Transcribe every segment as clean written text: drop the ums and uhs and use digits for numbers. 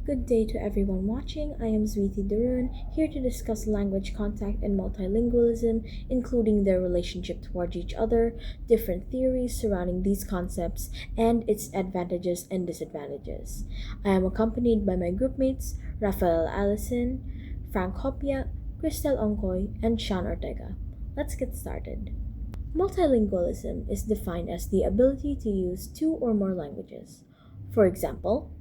Good day to everyone watching. I am Zwiti Darun, here to discuss language contact and multilingualism, including their relationship towards each other, different theories surrounding these concepts, and its advantages and disadvantages. I am accompanied by my groupmates Rafael Allison, Frank Hopia, Cristel Oncoy, and Sean Ortega. Let's get started. Multilingualism is defined as the ability to use two or more languages. For example,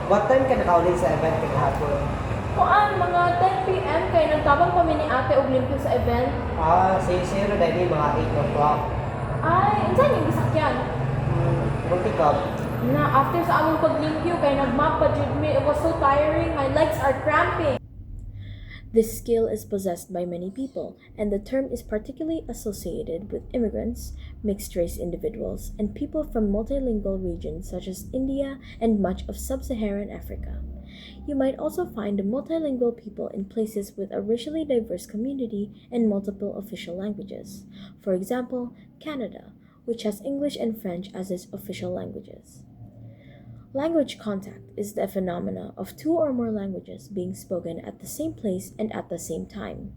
What time ka nakaulit sa event kay hapon? kuan mga 10 p.m. kay nagtabang kami ni ate og limpyo sa event. Say dahil mga 8 o'clock. Ay, unsa ning gisakyan? Muntik ka. Na after sa among paglimpyo kay nagmap pa jud me. It was so tiring. My legs are cramping. This skill is possessed by many people, and the term is particularly associated with immigrants, mixed-race individuals, and people from multilingual regions such as India and much of sub-Saharan Africa. You might also find multilingual people in places with a racially diverse community and multiple official languages. For example, Canada, which has English and French as its official languages. Language contact is the phenomena of two or more languages being spoken at the same place and at the same time.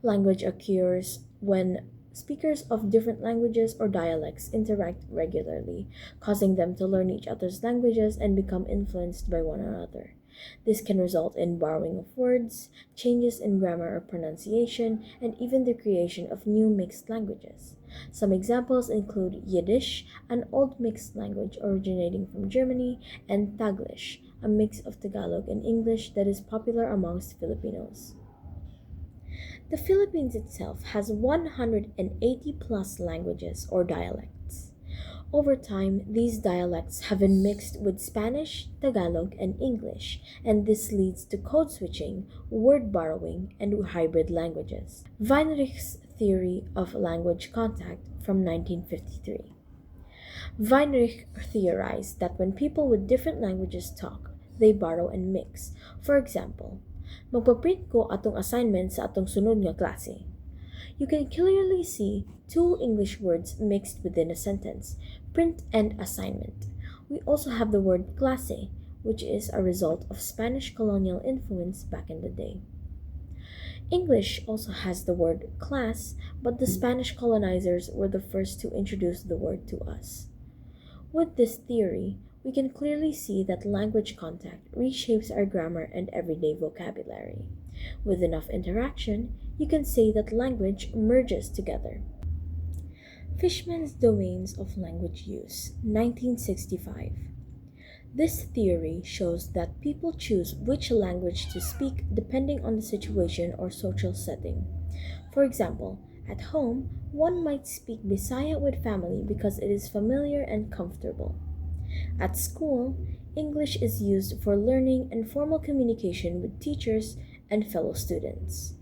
Language occurs when speakers of different languages or dialects interact regularly, causing them to learn each other's languages and become influenced by one another. This can result in borrowing of words, changes in grammar or pronunciation, and even the creation of new mixed languages. Some examples include Yiddish, an old mixed language originating from Germany, and Taglish, a mix of Tagalog and English that is popular amongst Filipinos. The Philippines itself has 180 plus languages or dialects. Over time, these dialects have been mixed with Spanish, Tagalog, and English, and this leads to code switching, word borrowing, and hybrid languages. Weinreich's theory of language contact from 1953. Weinreich theorized that when people with different languages talk, they borrow and mix. For example, magpaprint ko atong assignment sa atong sunod nga klase. You can clearly see two English words mixed within a sentence, print and assignment. We also have the word clase, which is a result of Spanish colonial influence back in the day. English also has the word class, but the Spanish colonizers were the first to introduce the word to us. With this theory, we can clearly see that language contact reshapes our grammar and everyday vocabulary. With enough interaction, you can say that language merges together. Fishman's Domains of Language Use, 1965. This theory shows that people choose which language to speak depending on the situation or social setting. For example, at home, one might speak Bisaya with family because it is familiar and comfortable. At school, English is used for learning and formal communication with teachers and fellow students.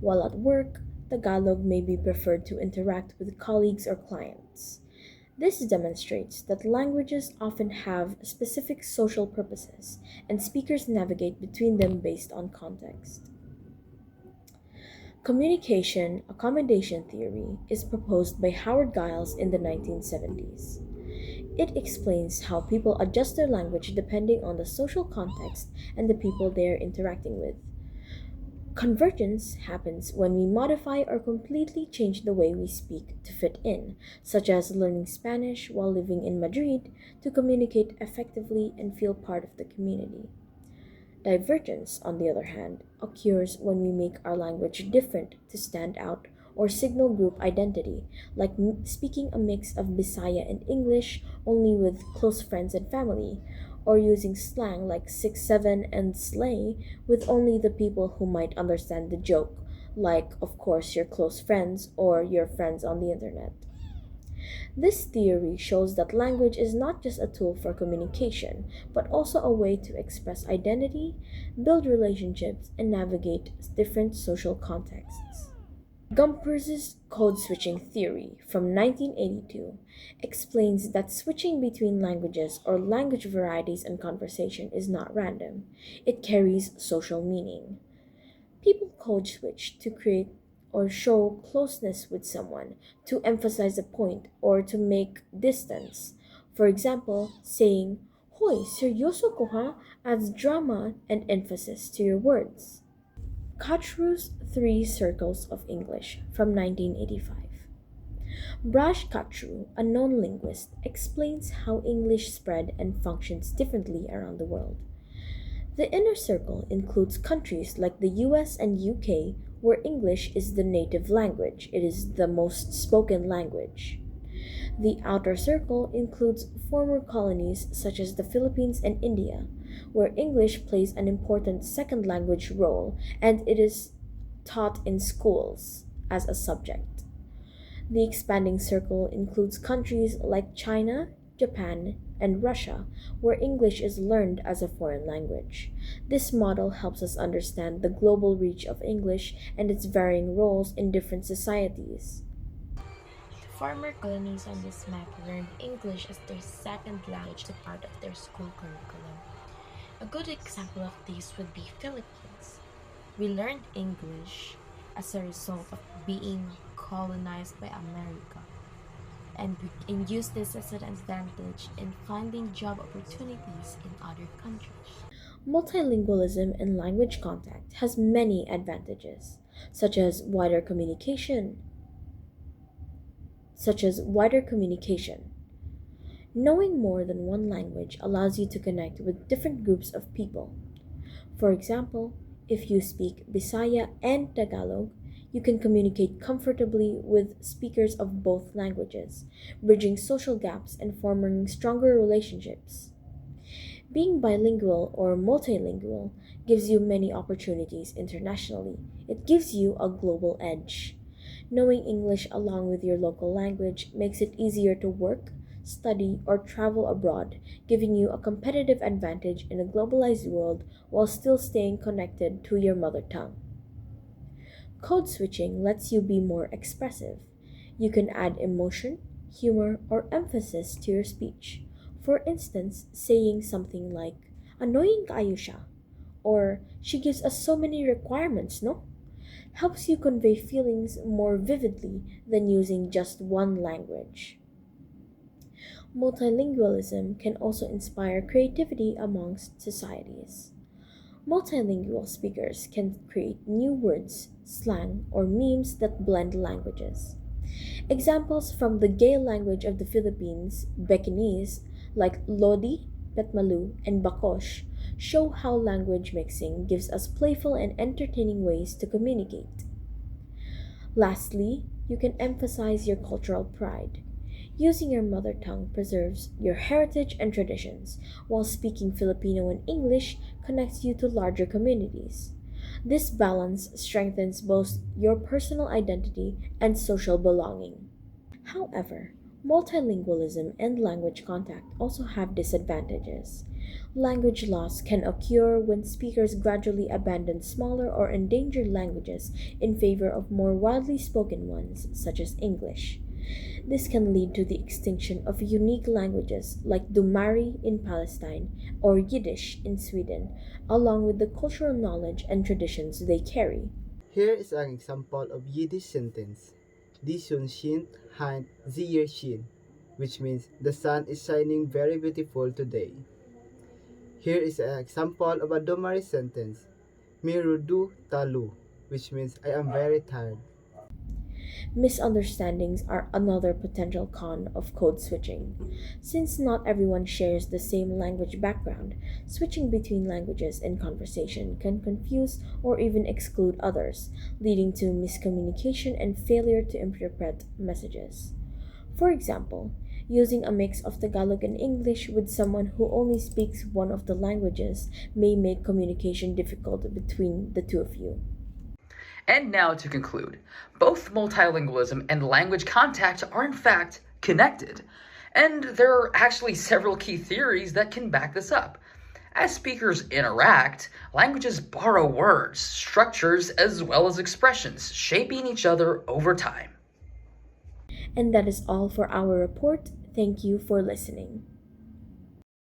While at work, Tagalog may be preferred to interact with colleagues or clients. This demonstrates that languages often have specific social purposes, and speakers navigate between them based on context. Communication accommodation theory is proposed by Howard Giles in the 1970s. It explains how people adjust their language depending on the social context and the people they are interacting with. Convergence happens when we modify or completely change the way we speak to fit in, such as learning Spanish while living in Madrid to communicate effectively and feel part of the community. Divergence, on the other hand, occurs when we make our language different to stand out or signal group identity, like speaking a mix of Bisaya and English only with close friends and family, or using slang like 6-7 and slay with only the people who might understand the joke, like, of course, your close friends or your friends on the internet. This theory shows that language is not just a tool for communication, but also a way to express identity, build relationships, and navigate different social contexts. Gumpers's code switching theory from 1982 explains that switching between languages or language varieties in conversation is not random. It carries social meaning. People code switch to create or show closeness with someone, to emphasize a point, or to make distance. For example, saying, Hoy, seryoso ko ha adds drama and emphasis to your words. Kachru's Three Circles of English from 1985. Brash Kachru, a known linguist, explains how English spread and functions differently around the world. The inner circle includes countries like the US and UK, where English is the native language, it is the most spoken language. The outer circle includes former colonies such as the Philippines and India, where English plays an important second language role and it is taught in schools as a subject. The expanding circle includes countries like China, Japan, and Russia, where English is learned as a foreign language. This model helps us understand the global reach of English and its varying roles in different societies. The former colonies on this map learned English as their second language as part of their school curriculum. A good example of this would be Philippines. We learned English as a result of being colonized by America, and use this as an advantage in finding job opportunities in other countries. Multilingualism in language contact has many advantages, such as wider communication. Knowing more than one language allows you to connect with different groups of people. For example, if you speak Bisaya and Tagalog, you can communicate comfortably with speakers of both languages, bridging social gaps and forming stronger relationships. Being bilingual or multilingual gives you many opportunities internationally. It gives you a global edge. Knowing English along with your local language makes it easier to work, study, or travel abroad, giving you a competitive advantage in a globalized world while still staying connected to your mother tongue. Code switching lets you be more expressive. You can add emotion, humor, or emphasis to your speech. For instance, saying something like, annoying kaayo siya, or she gives us so many requirements, no? Helps you convey feelings more vividly than using just one language. Multilingualism can also inspire creativity amongst societies. Multilingual speakers can create new words, slang, or memes that blend languages. Examples from the gay language of the Philippines, Bekinese, like Lodi, Petmalu, and Bakosh, show how language mixing gives us playful and entertaining ways to communicate. Lastly, you can emphasize your cultural pride. Using your mother tongue preserves your heritage and traditions, while speaking Filipino and English connects you to larger communities. This balance strengthens both your personal identity and social belonging. However, multilingualism and language contact also have disadvantages. Language loss can occur when speakers gradually abandon smaller or endangered languages in favor of more widely spoken ones, such as English. This can lead to the extinction of unique languages like Dumari in Palestine or Yiddish in Sweden, along with the cultural knowledge and traditions they carry. Here is an example of Yiddish sentence. Die Sonne scheint heint sehr schön, which means the sun is shining very beautiful today. Here is an example of a Domari sentence. Mirudu talu, which means I am very tired. Misunderstandings are another potential con of code switching. Since not everyone shares the same language background, switching between languages in conversation can confuse or even exclude others, leading to miscommunication and failure to interpret messages. For example, using a mix of Tagalog and English with someone who only speaks one of the languages may make communication difficult between the two of you. And now to conclude, both multilingualism and language contact are in fact connected. And there are actually several key theories that can back this up. As speakers interact, languages borrow words, structures, as well as expressions, shaping each other over time. And that is all for our report. Thank you for listening.